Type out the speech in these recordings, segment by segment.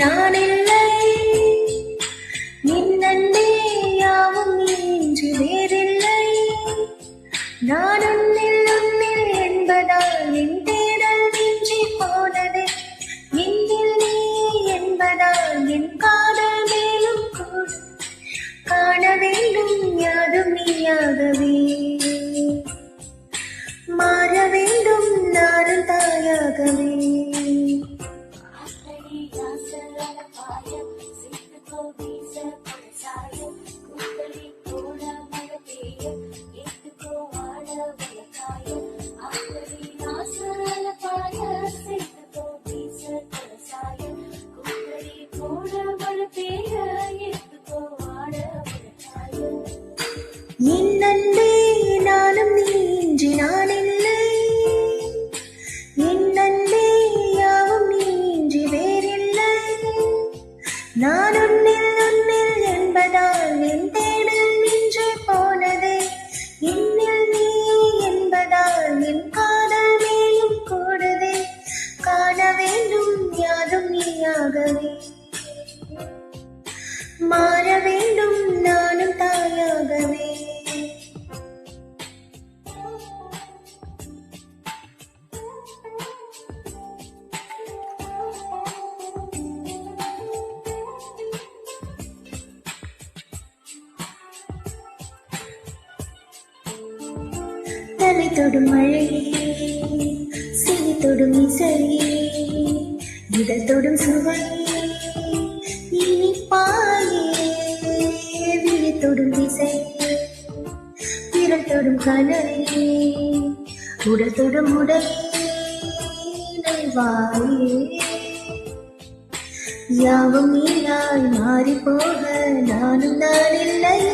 நான் இல்லை. நின் அன்பே யாவும் இன்றி வேறில்லை. நான் உன்னில் என்பதால் என் தேடல் இன்றி போனது. என்னில் நீ என்பதால் என் காதல் மேலும் கூட காண வேண்டும். யாதும் நீயாகவே மாற வேண்டும். நானும் தாயாகவே. என் அன்பே நானும் நீ இன்றி நான் இல்லை. என் அன்பே யாவும் நீ இன்றி வேறில்லை. நான் உன்னில் என்பதால் என் தேடல் நின்று போனது. என்னில் நீ என்பதால் என் காதல் மேலும் கூடுது. காண வேண்டும் யாதும் நீயாகவே மாற வேண்டும். நானும் தாயாகவே. தலை தொடும் மழையே, சிறி தொடும் இசையே, இதழ் தொடும் சுவையே, இனிப்பாயே, விழி தொடும் திசையே, விரல் தொடும் கலையே, உடல் தொடும் உடையே, நல்வாயே. யாவும் நீயாய் மாறி போக நானும் நான் இல்லையே.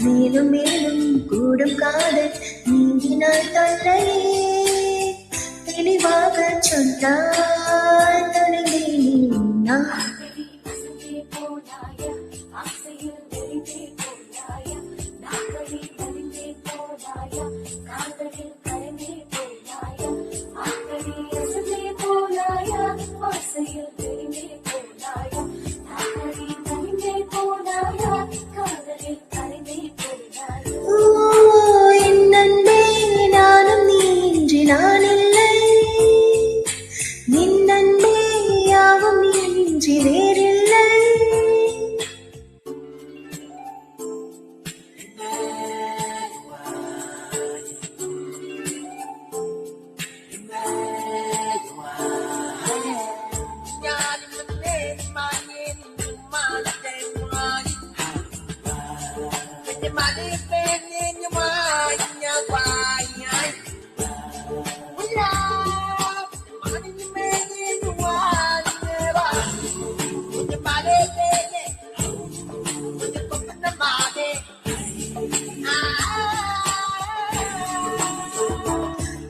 மேலும் மேலும் கூடும் காதல் நீங்கினால் தொல்லையே. தெளிவாக சொன்னாய் தொலைந்தேன் நான்.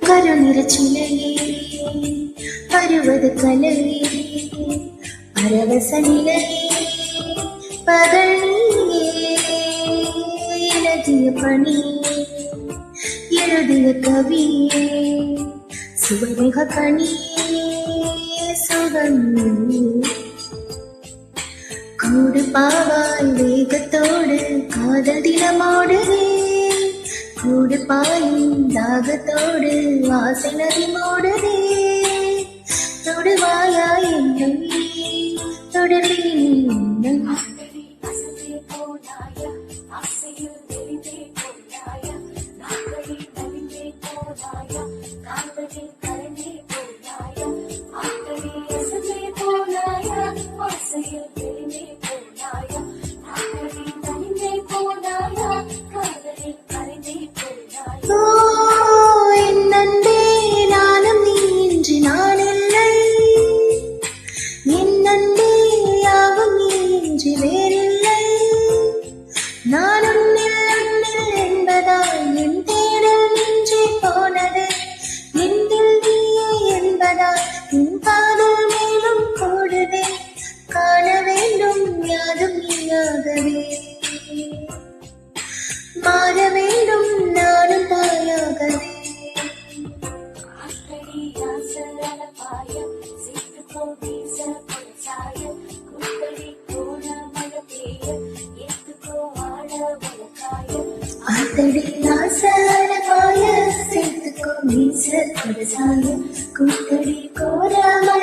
கருநிறச்சிலையே பருவது கலையே பரவச நிலையே பகல் நீயே எழுதிய பணியே எழுதிய கவியே சுவமிக கனியே சுகம் கூடு பாவாய் வேகத்தோடு காதல் தினமோடுவே. கூடு பாயும் தாகத்தோடு ஆசை நதி மோடுதே. தொடுவாயா என்னை தொடர்வேன். என் அன்பே நானும் நீ இன்றி ஆத்தடி நாசன பாய சேர்த்துக்கோ மீச சாயம் கூத்தடி கோராமல